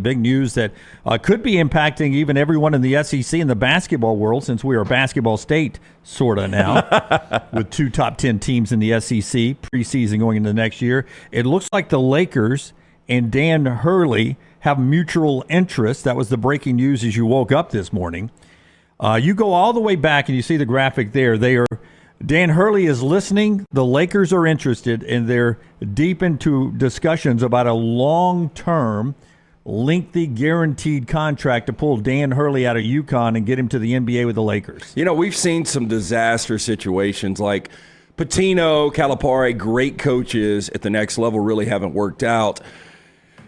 Big news that could be impacting even everyone in the SEC in the basketball world, since we are a basketball state sort of now, with 2 top 10 teams in the SEC preseason going into next year. It looks like the Lakers and Dan Hurley have mutual interest. That was the breaking news as you woke up this morning. You go all the way back and you see the graphic there. Dan Hurley is listening. The Lakers are interested, and they're deep into discussions about a long-term, lengthy, guaranteed contract to pull Dan Hurley out of UConn and get him to the NBA with the Lakers. You know, we've seen some disaster situations like Pitino, Calipari, great coaches at the next level really haven't worked out.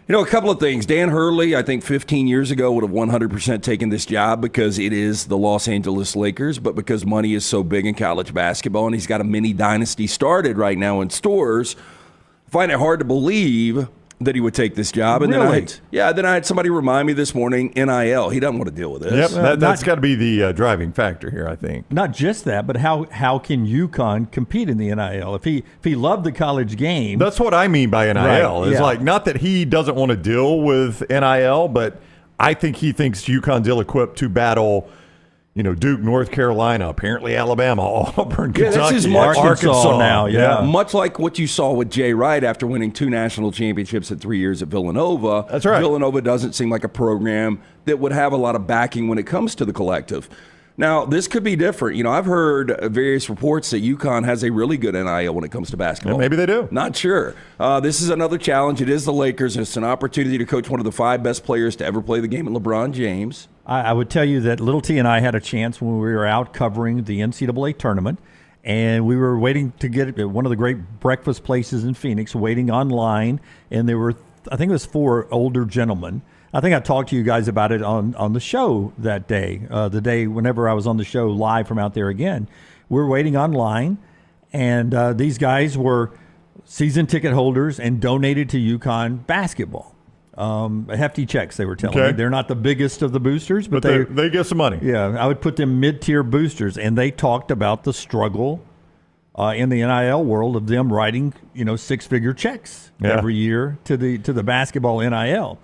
You know, a couple of things. Dan Hurley, I think 15 years ago, would have 100% taken this job because it is the Los Angeles Lakers, but because money is so big in college basketball and he's got a mini dynasty started right now in stores, I find it hard to believe that he would take this job. And really? then I had somebody remind me this morning, NIL. He doesn't want to deal with this. Yep, that's got to be the driving factor here, I think. Not just that, but how can UConn compete in the NIL? If he loved the college game. That's what I mean by NIL. Right, It's yeah. like, not that he doesn't want to deal with NIL, but I think he thinks UConn's ill-equipped to battle, Duke, North Carolina, apparently Alabama, Auburn, Yeah, Kentucky, this is much- Arkansas now, yeah. Much like what you saw with Jay Wright after winning 2 national championships in 3 years at Villanova. That's right. Villanova doesn't seem like a program that would have a lot of backing when it comes to the collective. Now, this could be different. I've heard various reports that UConn has a really good NIL when it comes to basketball. Yeah, maybe they do. Not sure. This is another challenge. It is the Lakers. It's an opportunity to coach one of the 5 best players to ever play the game in LeBron James. I would tell you that Little T and I had a chance when we were out covering the NCAA tournament, and we were waiting to get at one of the great breakfast places in Phoenix, waiting online, and there were, I think it was 4 older gentlemen. I think I talked to you guys about it on the show that day, the day whenever I was on the show live from out there again. We were waiting online, and these guys were season ticket holders and donated to UConn basketball. Hefty checks, they were telling me. They're not the biggest of the boosters, but they get some money. Yeah, I would put them mid-tier boosters, and they talked about the struggle in the NIL world of them writing, 6-figure checks every year to the basketball NIL.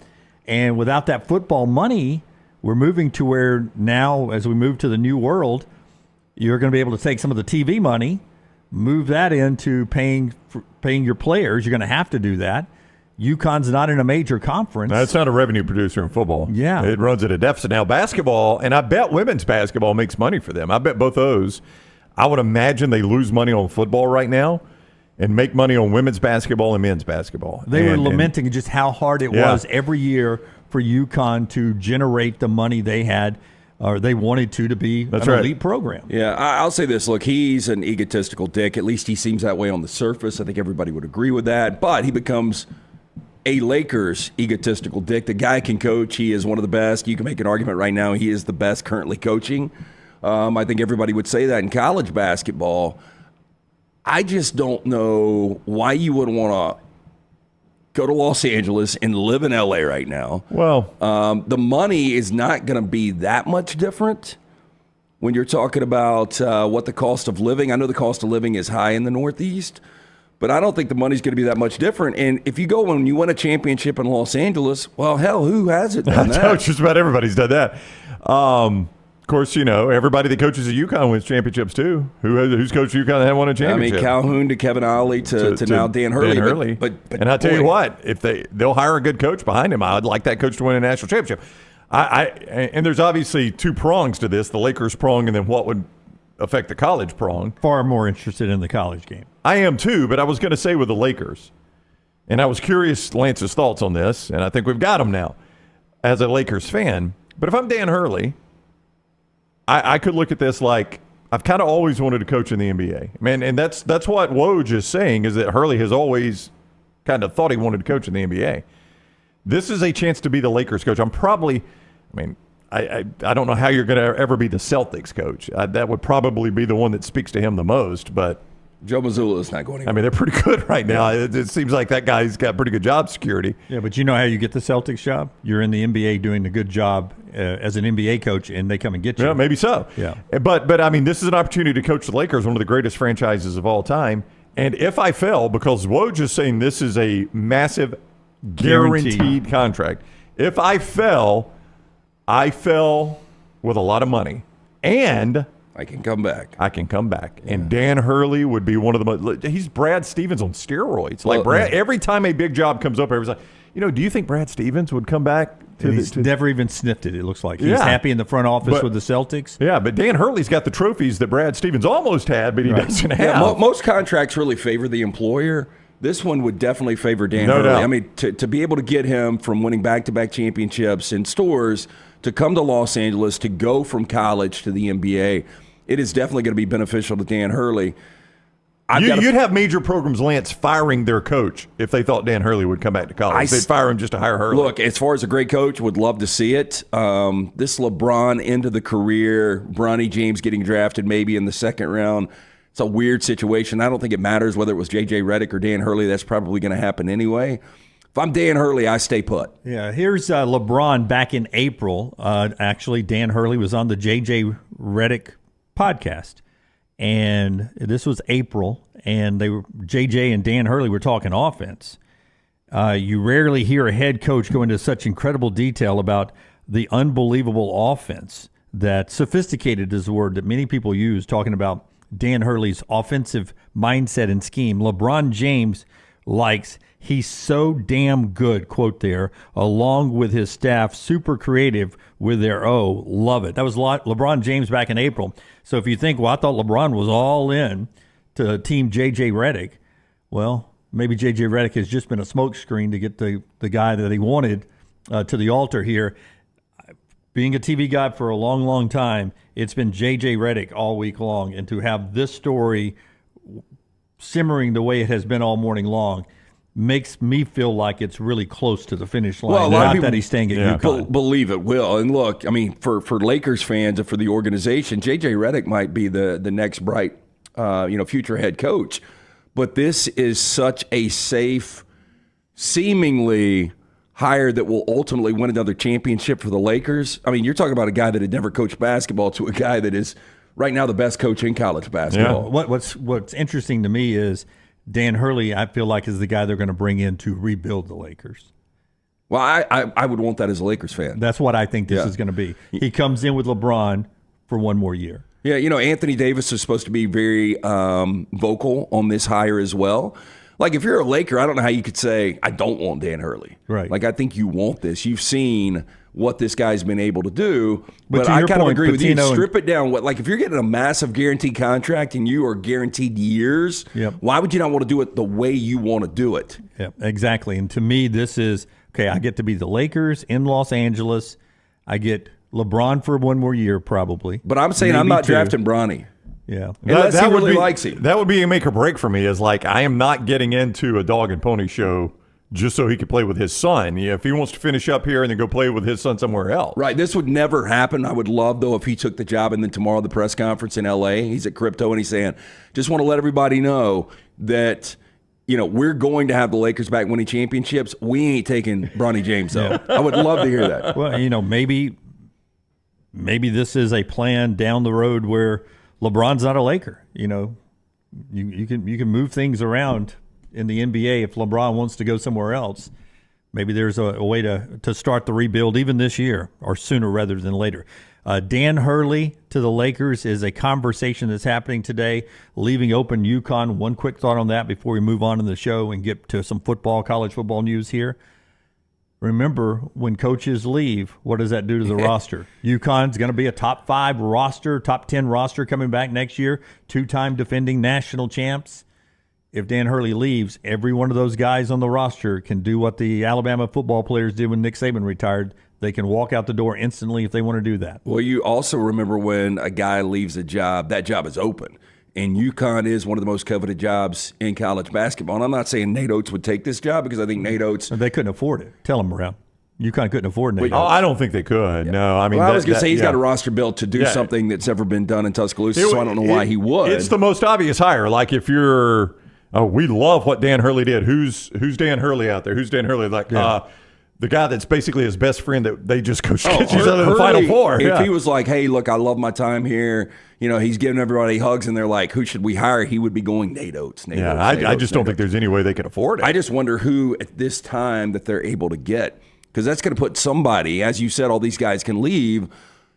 And without that football money, we're moving to where now, as we move to the new world, you're going to be able to take some of the TV money, move that into paying your players. You're going to have to do that. UConn's not in a major conference. That's not a revenue producer in football. Yeah. It runs at a deficit. Now, basketball, and I bet women's basketball makes money for them. I bet both those. I would imagine they lose money on football right now and make money on women's basketball and men's basketball. They were lamenting just how hard it was every year for UConn to generate the money they had or they wanted to be an elite program. Yeah, I'll say this. Look, he's an egotistical dick. At least he seems that way on the surface. I think everybody would agree with that. But he becomes a Lakers egotistical dick. The guy can coach. He is one of the best. You can make an argument right now he is the best currently coaching. I think everybody would say that in college basketball. I just don't know why you would want to go to Los Angeles and live in L.A. right now. Well, the money is not going to be that much different when you're talking about what the cost of living. I know the cost of living is high in the Northeast, but I don't think the money's going to be that much different. And if you go and you win a championship in Los Angeles, well, hell, who hasn't done that? Just about everybody's done that. Of course, everybody that coaches at UConn wins championships too. Who's coached UConn that won a championship? I mean, Calhoun to Kevin Ollie to now Dan Hurley. But and I'll tell you what, if they'll hire a good coach behind him, I'd like that coach to win a national championship. And there's obviously 2 prongs to this: the Lakers prong, and then what would affect the college prong. Far more interested in the college game. I am too, but I was going to say with the Lakers, and I was curious Lance's thoughts on this, and I think we've got them now as a Lakers fan. But if I'm Dan Hurley, I could look at this like I've kind of always wanted to coach in the NBA. Man, and that's what Woj is saying, is that Hurley has always kind of thought he wanted to coach in the NBA. This is a chance to be the Lakers coach. I don't know how you're going to ever be the Celtics coach. That would probably be the one that speaks to him the most, but Joe Mazzulla is not going anywhere. I mean, they're pretty good right now. Yeah. It seems like that guy's got pretty good job security. Yeah, but you know how you get the Celtics job? You're in the NBA doing a good job as an NBA coach, and they come and get you. Yeah, maybe so. Yeah. But I mean, this is an opportunity to coach the Lakers, one of the greatest franchises of all time. And if I fail, because Woj is saying this is a massive guaranteed contract, If I fell with a lot of money, and I can come back. And Dan Hurley would be one of the most. He's Brad Stevens on steroids. Like Brad, every time a big job comes up, everyone's like, do you think Brad Stevens would come back? He's never even sniffed it. It looks like he's happy in the front office with the Celtics. Yeah, but Dan Hurley's got the trophies that Brad Stevens almost had, but he doesn't have. Yeah, most contracts really favor the employer. This one would definitely favor Dan Hurley. doubt. I mean, to be able to get him from winning back-to-back championships in stores to come to Los Angeles, to go from college to the NBA, it is definitely going to be beneficial to Dan Hurley. You'd have major programs, Lance, firing their coach if they thought Dan Hurley would come back to college. They'd fire him just to hire Hurley. Look, as far as a great coach, would love to see it. This LeBron end of the career, Bronny James getting drafted maybe in the second round, it's a weird situation. I don't think it matters whether it was J.J. Redick or Dan Hurley. That's probably going to happen anyway. If I'm Dan Hurley, I stay put. Yeah, here's LeBron back in April. Actually, Dan Hurley was on the J.J. Redick podcast. And this was April, and JJ and Dan Hurley were talking offense. You rarely hear a head coach go into such incredible detail about the unbelievable offense. That sophisticated is the word that many people use, talking about Dan Hurley's offensive mindset and scheme. LeBron James likes, he's so damn good, quote there, along with his staff, super creative with their love it. That was LeBron James back in April. So if you think, well, I thought LeBron was all in to Team J.J. Redick, well, maybe J.J. Redick has just been a smokescreen to get the guy that he wanted to the altar here. Being a TV guy for a long, long time, it's been J.J. Redick all week long. And to have this story simmering the way it has been all morning long makes me feel like it's really close to the finish line. Well, not that he's staying at UConn. Believe it will. And look, I mean, for Lakers fans and for the organization, J.J. Redick might be the next bright, future head coach. But this is such a safe, seemingly hire that will ultimately win another championship for the Lakers. I mean, you're talking about a guy that had never coached basketball to a guy that is right now the best coach in college basketball. Yeah. What's interesting to me is Dan Hurley, I feel like, is the guy they're going to bring in to rebuild the Lakers. Well, I would want that as a Lakers fan. That's what I think this is going to be. He comes in with LeBron for one more year. Yeah, Anthony Davis is supposed to be very vocal on this hire as well. Like, if you're a Laker, I don't know how you could say, I don't want Dan Hurley. Right. Like, I think you want this. You've seen what this guy's been able to do. But I kind of agree with you. Strip it down. Like, if you're getting a massive guaranteed contract and you are guaranteed years, why would you not want to do it the way you want to do it? Yeah, exactly. And to me, this is, okay, I get to be the Lakers in Los Angeles. I get LeBron for one more year probably. But I'm saying I'm not drafting Bronny. Yeah. Unless he really likes him. That would be a make or break for me, is like, I am not getting into a dog and pony show just so he could play with his son. Yeah, if he wants to finish up here and then go play with his son somewhere else. Right. This would never happen. I would love, though, if he took the job and then tomorrow the press conference in L.A., he's at Crypto and he's saying, just want to let everybody know that, we're going to have the Lakers back winning championships. We ain't taking Bronny James, though. I would love to hear that. Well, maybe this is a plan down the road where LeBron's not a Laker. You can move things around in the NBA if LeBron wants to go somewhere else. Maybe there's a way to start the rebuild even this year or sooner rather than later. Dan Hurley to the Lakers is a conversation that's happening today, leaving open UConn. One quick thought on that before we move on in the show and get to some college football news here. Remember, when coaches leave, what does that do to the roster? UConn's going to be a top 5 roster, top 10 roster coming back next year, 2-time defending national champs. If Dan Hurley leaves, every one of those guys on the roster can do what the Alabama football players did when Nick Saban retired. They can walk out the door instantly if they want to do that. Well, you also remember when a guy leaves a job, that job is open. And UConn is one of the most coveted jobs in college basketball. And I'm not saying Nate Oats would take this job because I think Nate Oats... They couldn't afford it. Tell them around. UConn couldn't afford Nate Oats. Oh, I don't think they could. Yeah. No, I mean... Well, I was going to say he's got a roster built to do something that's ever been done in Tuscaloosa, so I don't know why he would. It's the most obvious hire. Like, if you're... we love what Dan Hurley did. Who's Dan Hurley out there? Who's Dan Hurley? Like, the guy that's basically his best friend that they just coached each other in the Final Four. If he was like, hey, look, I love my time here. He's giving everybody hugs, and they're like, who should we hire? He would be going Nate Oats. I just don't think there's any way they could afford it. I just wonder who at this time that they're able to get. because that's going to put somebody, as you said, all these guys can leave.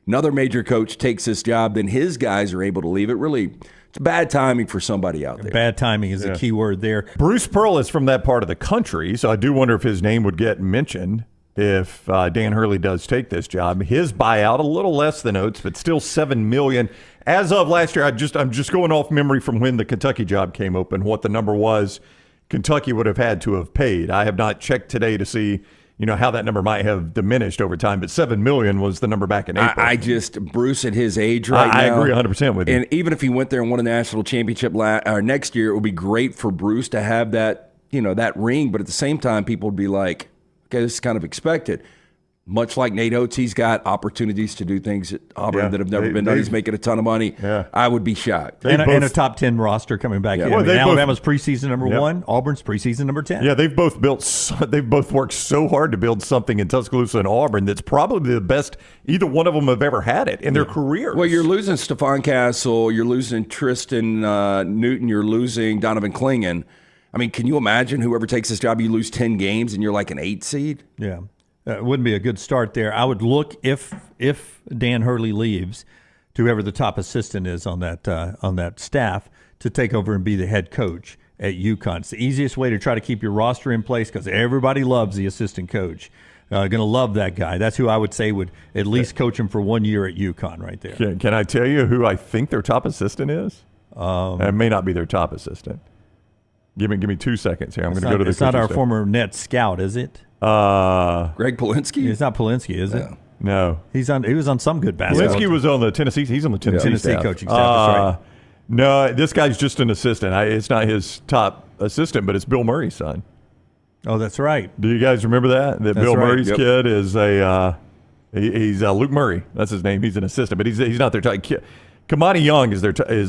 Another major coach takes this job, then his guys are able to leave. It's bad timing for somebody out there. Bad timing is the key word there. Bruce Pearl is from that part of the country, so I do wonder if his name would get mentioned if Dan Hurley does take this job. His buyout, a little less than Oats, but still $7 million. As of last year, I'm just going off memory from when the Kentucky job came open, what the number was Kentucky would have had to have paid. I have not checked today to see how that number might have diminished over time, but $7 million was the number back in April. Bruce at his age right now. I agree 100% with you. And even if he went there and won a national championship next year, it would be great for Bruce to have that, that ring. But at the same time, people would be like, okay, this is kind of expected. Much like Nate Oats, he's got opportunities to do things at Auburn that have never been done. He's making a ton of money. Yeah. I would be shocked. And a top 10 roster coming back in. Well, Alabama's preseason number 1, Auburn's preseason number 10. Yeah, they've both worked so hard to build something in Tuscaloosa and Auburn that's probably the best either one of them have ever had it in their careers. Well, you're losing Stephon Castle, you're losing Tristan Newton, you're losing Donovan Clingan. I mean, can you imagine whoever takes this job, you lose 10 games and you're like an 8 seed? Yeah. It wouldn't be a good start there. I would look if Dan Hurley leaves to whoever the top assistant is on that staff to take over and be the head coach at UConn. It's the easiest way to try to keep your roster in place because everybody loves the assistant coach. Going to love that guy. That's who I would say would at least coach him for 1 year at UConn right there. Can I tell you who I think their top assistant is? It may not be their top assistant. Give me 2 seconds here. I'm going to go to the. It's not our former net scout, is it? Greg Polinsky? It's not Polinsky, is it? No. He was on some good basketball. Polinsky was on the Tennessee. He's on the Tennessee staff. coaching staff. That's right. No, this guy's just an assistant. It's not his top assistant, but it's Bill Murray's son. Oh, that's right. Do you guys remember that? That That's Bill right. Murray's kid is he's Luke Murray. That's his name. He's an assistant, but he's not their top kid. Kamani Young is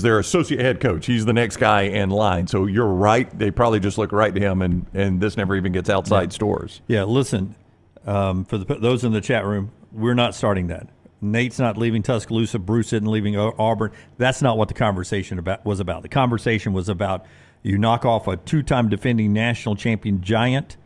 their associate head coach. He's the next guy in line. So you're right. They probably just look right to him, and this never even gets outside stores. Yeah, listen, for those in the chat room, we're not starting that. Nate's not leaving Tuscaloosa. Bruce isn't leaving Auburn. That's not what the conversation was about. The conversation was about you knock off a 2-time defending national champion giant.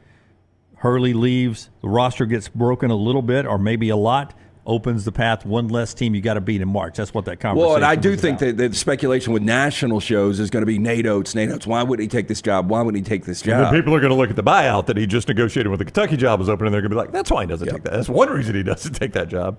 Hurley leaves. The roster gets broken a little bit or maybe a lot. Opens the path, one less team you got to beat in March. That's what that conversation Well, and I do was think about. that the speculation with national shows is going to be Nate Oats. Why wouldn't he take this job? Why wouldn't he take this job? And then people are going to look at the buyout that he just negotiated when the Kentucky job was open, and they're going to be like, that's why he doesn't take that. That's one reason he doesn't take that job.